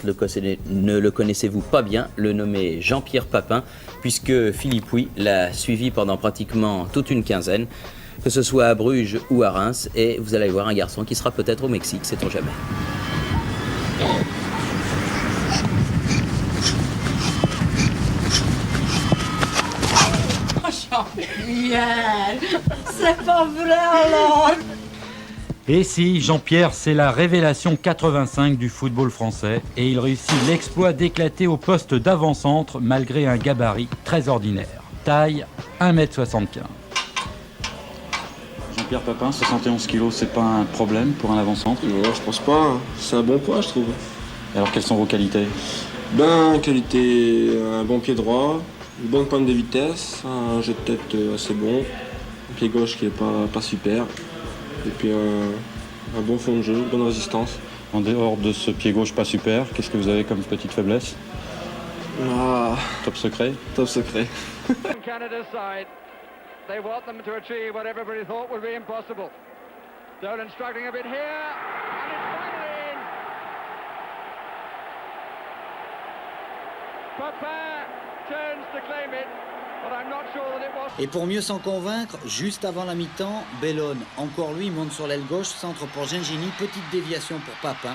ne le connaissez-vous pas bien, le nommé Jean-Pierre Papin, puisque Philippe Huy l'a suivi pendant pratiquement toute une quinzaine, que ce soit à Bruges ou à Reims, et vous allez voir un garçon qui sera peut-être au Mexique, sait-on jamais. Jean-Pierre, c'est pas vrai alors. Et si, Jean-Pierre, c'est la révélation 85 du football français et il réussit l'exploit d'éclater au poste d'avant-centre malgré un gabarit très ordinaire. Taille 1m75. Jean-Pierre Papin, 71 kg, c'est pas un problème pour un avant-centre? Non, je pense pas. Hein. C'est un bon poids, je trouve. Et alors, quelles sont vos qualités? Qualité, un bon pied droit, une bonne pointe de vitesse, un jet de tête assez bon, un pied gauche qui est pas super. Et puis un bon fond de jeu, une bonne résistance. En dehors de ce pied gauche pas super, qu'est-ce que vous avez comme petite faiblesse? Top secret. Top secret. Canada's side, they want them to achieve what everybody thought would be impossible. Dolan struggling a bit here, and it's finally in. Papin turns to claim it. Et pour mieux s'en convaincre, juste avant la mi-temps, Bellone, encore lui, monte sur l'aile gauche, centre pour Gengini, petite déviation pour Papin.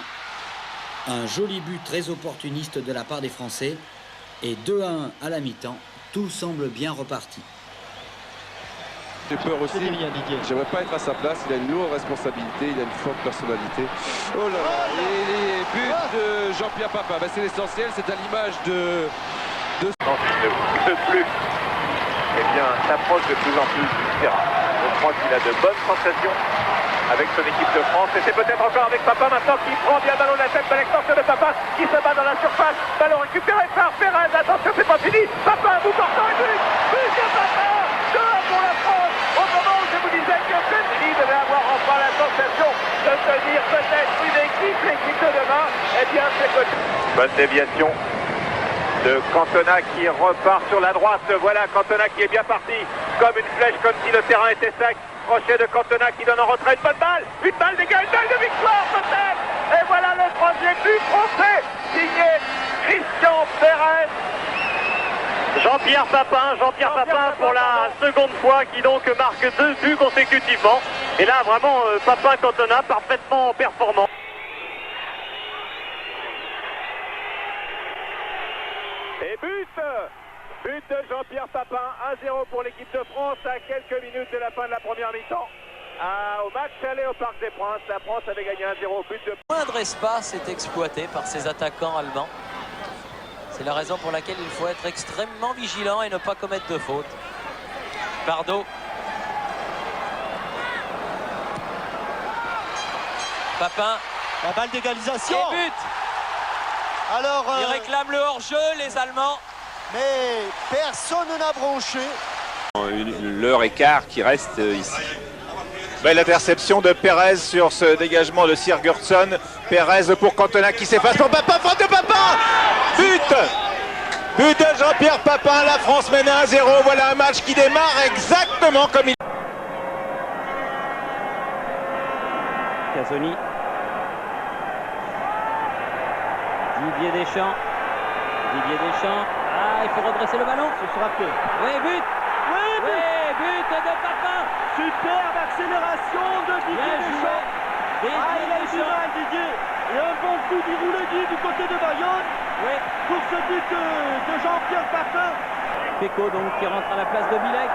Un joli but très opportuniste de la part des Français. Et 2-1 à la mi-temps, tout semble bien reparti. J'ai peur aussi, j'aimerais pas être à sa place, il a une lourde responsabilité, il a une forte personnalité. Oh là là, et les buts de Jean-Pierre Papin, c'est l'essentiel, c'est à l'image de... Non, il ne peut plus. Eh bien, s'approche de plus en plus du terrain. Je crois qu'il a de bonnes sensations avec son équipe de France. Et c'est peut-être encore avec Papin maintenant qui prend bien le ballon de la tête de l'extension de Papin qui se bat dans la surface. Ballon récupéré par Perez. Attention, c'est pas fini. Papin, vous portant et but. But de Papin. 2-1 pour la France. Au moment où je vous disais que Gengini devait avoir enfin la sensation de tenir peut-être une équipe, l'équipe de demain. Eh bien, c'est côté. Bonne déviation de Cantona qui repart sur la droite. Voilà Cantona qui est bien parti comme une flèche, comme si le terrain était sec. Crochet de Cantona qui donne en retrait une bonne balle. Une balle dégage, une balle de victoire peut-être. Et voilà le troisième but français signé Christian Perez. Jean-Pierre Papin pour la seconde fois qui donc marque 2 buts consécutivement. Et là vraiment Papin-Cantona parfaitement performant. Et but de Jean-Pierre Papin, 1-0 pour l'équipe de France à quelques minutes de la fin de la première mi-temps. Au match aller au Parc des Princes, la France avait gagné 1-0, but de... Moindre espace est exploité par ces attaquants allemands. C'est la raison pour laquelle il faut être extrêmement vigilant et ne pas commettre de faute. Bardot. Papin. La balle d'égalisation. Et but. Alors, ils réclament le hors-jeu, les Allemands. Mais personne n'a bronché. L'heure et quart qui reste ici. Belle interception de Perez sur ce dégagement de Sigurdsson. Perez pour Cantona qui s'efface pour Papin, faute de Papin. But de Jean-Pierre Papin, la France mène 1-0. Voilà un match qui démarre exactement comme il... Casoni. Didier Deschamps. Ah, il faut redresser le ballon. Ce sera fait. Oui, but. But de Papin. Superbe accélération de Didier Deschamps. Il a eu du mal, Didier. Et un bon coup d'Irouledi du côté de Bayonne. Oui. Pour ce but de Jean-Pierre Papin. Peko donc qui rentre à la place de Bilek.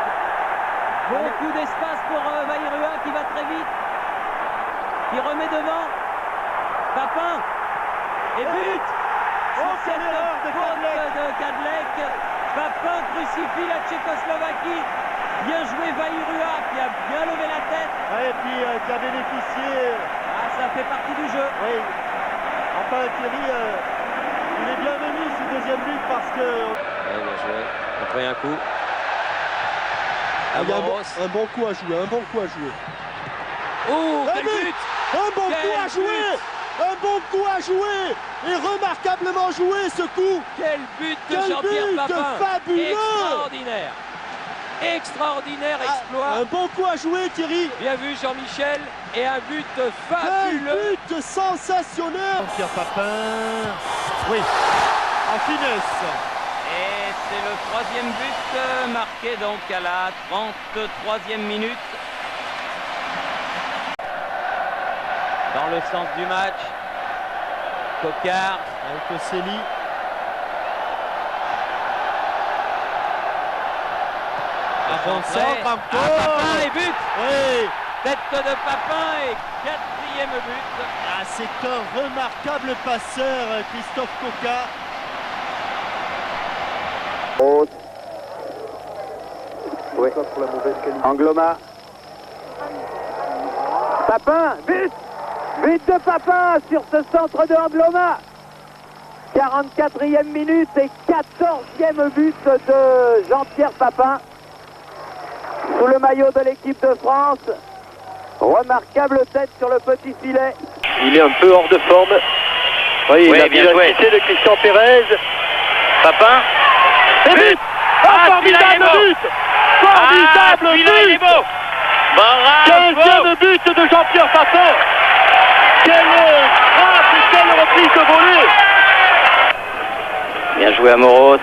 Beaucoup d'espace pour Vairua qui va très vite. Qui remet devant. Papin. Et but. Quelle erreur de Kadlec. Papin crucifie la Tchécoslovaquie. Bien joué Vairua qui a bien levé la tête. Et puis qui a bénéficié. Ça fait partie du jeu. Oui. Enfin Thierry, il est bienvenu ce deuxième but parce que... Oui, bien joué. Après un coup. Il y a un bon coup à jouer, Oh, quel but. Un bon coup à jouer. Et remarquablement joué ce coup. Quel but de Jean-Pierre Papin. Fabuleux. Extraordinaire exploit. Un bon coup à jouer Thierry. Bien vu Jean-Michel. Et un but fabuleux. Quel but sensationnel. Jean-Pierre Papin. Oui, en finesse. Et c'est le troisième but marqué donc à la 33e minute. Dans le sens du match, Coquard. Avec Célie. Papin et but. Oui. Tête de Papin et 4e but. Ah, c'est un remarquable passeur, Christophe Coquard. Oui. Angloma. Papin, but. But de Papin sur ce centre de Angloma. 44e minute et 14e but de Jean-Pierre Papin. Sous le maillot de l'équipe de France. Remarquable tête sur le petit filet. Il est un peu hors de forme. Oui, il a bien joué. De Christian Pérez. Papin. Et but. Formidable but. Formidable but. Bravo. 15e but de Jean-Pierre Papin. Quelle frappe et quelle reprise de volée. Bien joué à Moros.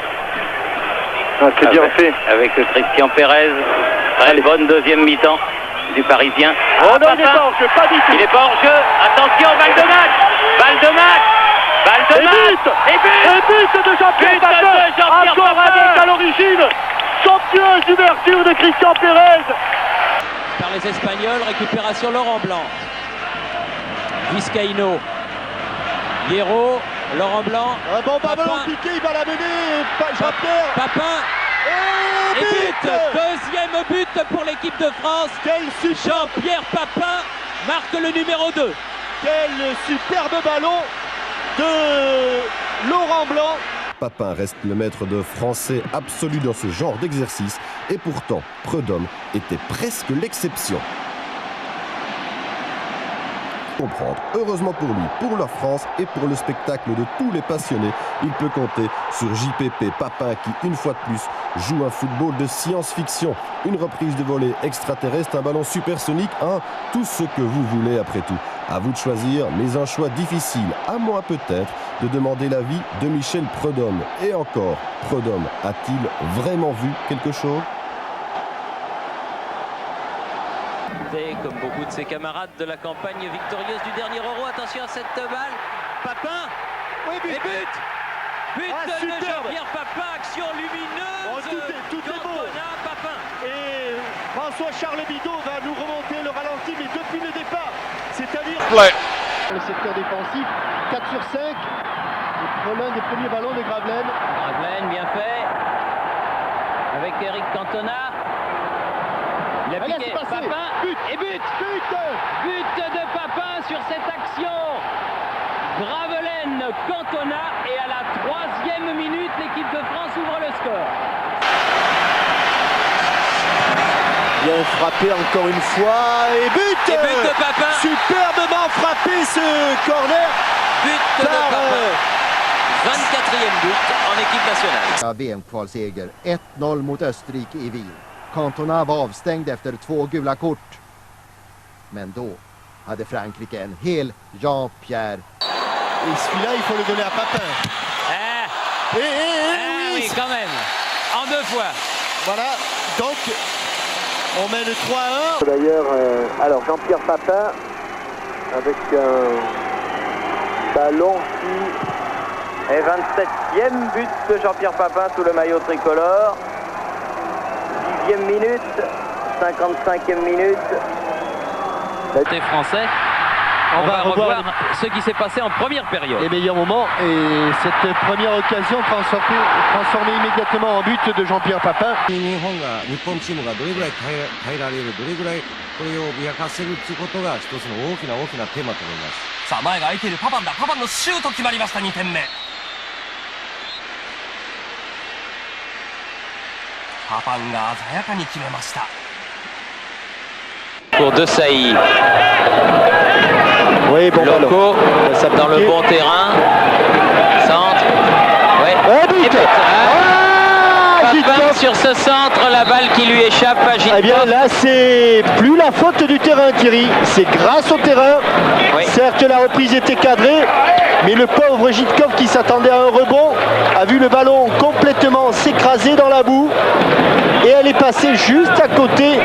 C'est bien fait. Avec Christian Pérez. Très bonne deuxième mi-temps du Parisien. Oh non, il est pas hors jeu, pas du tout. Il n'est pas hors jeu. Attention, balle de match. Balle de match. Balle de match. Et but de Jean-Pierre Papin. Encore avec à l'origine. Championne d'ouverture de Christian Pérez. Par les Espagnols, récupération Laurent Blanc. Vizcaíno. Hierro, Laurent Blanc. Un bon ballon piqué, il va la mener. Jean-Pierre. Papin. Et but. Deuxième but pour l'équipe de France. Jean-Pierre Papin marque le numéro 2. Quel superbe ballon de Laurent Blanc. Papin reste le maître de français absolu dans ce genre d'exercice et pourtant Prud'homme était presque l'exception. Comprendre. Heureusement pour lui, pour la France et pour le spectacle de tous les passionnés, il peut compter sur JPP Papin qui, une fois de plus, joue un football de science-fiction. Une reprise de volée extraterrestre, un ballon supersonique, tout ce que vous voulez après tout. À vous de choisir, mais un choix difficile, à moins peut-être de demander l'avis de Michel Prud'homme. Et encore, Prud'homme a-t-il vraiment vu quelque chose ? Comme beaucoup de ses camarades de la campagne victorieuse du dernier Euro. Attention à cette balle. Papin. Oui, but. Et but. But de Jean-Pierre Papin. Action lumineuse. Tout est beau. Papin. Et François-Charles Bidot va nous remonter le ralenti, mais depuis le départ. C'est-à-dire le secteur défensif, 4 sur 5. L'un des premiers ballons de Gravelaine. Gravelaine, bien fait. Avec Eric Cantona. Il a piqué Papin, but et but. But de Papin sur cette action. Gravelaine, Cantona, et à la 3e minute, l'équipe de France ouvre le score. Bien frappé encore une fois, et but. Et but de Papin. Superbement frappé ce corner. But de Papin. 24e but en équipe nationale. VM-kvalseger 1-0 mot Österrike i Wien. Cantona var avstängd efter 2 gula kort. Men då hade Frankrike en hel Jean-Pierre. Et celui-là, il faut le donner à Papin. Oui, quand même. En 2 fois. Voilà, donc on mène 3-1. D'ailleurs, alors Jean-Pierre Papin avec un ballon qui est 27e but de Jean-Pierre Papin sous le maillot tricolore. 10e minute, 55e minute. Les Français, on va revoir ce qui s'est passé en première période. Les meilleurs moments et cette première occasion transformée immédiatement en but de Jean-Pierre Papin. さあ前が空いているパパンだ。パパンのシュート決まりました。2点目。パパンが鮮やかに決めました。 Pour De Sailly. Oui, bon Loco dans le bon terrain. Centre. Ouais. Et but. Papin sur ce centre là. la balle qui lui échappe à Gilles. Eh bien là, c'est plus la faute du terrain, Thierry. C'est grâce au terrain. Oui. Certes, la reprise était cadrée, mais le pauvre Jitkov qui s'attendait à un rebond a vu le ballon complètement s'écraser dans la boue et elle est passée juste à côté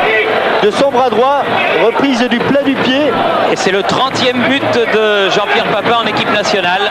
de son bras droit, reprise du plat du pied. Et c'est le 30e but de Jean-Pierre Papin en équipe nationale.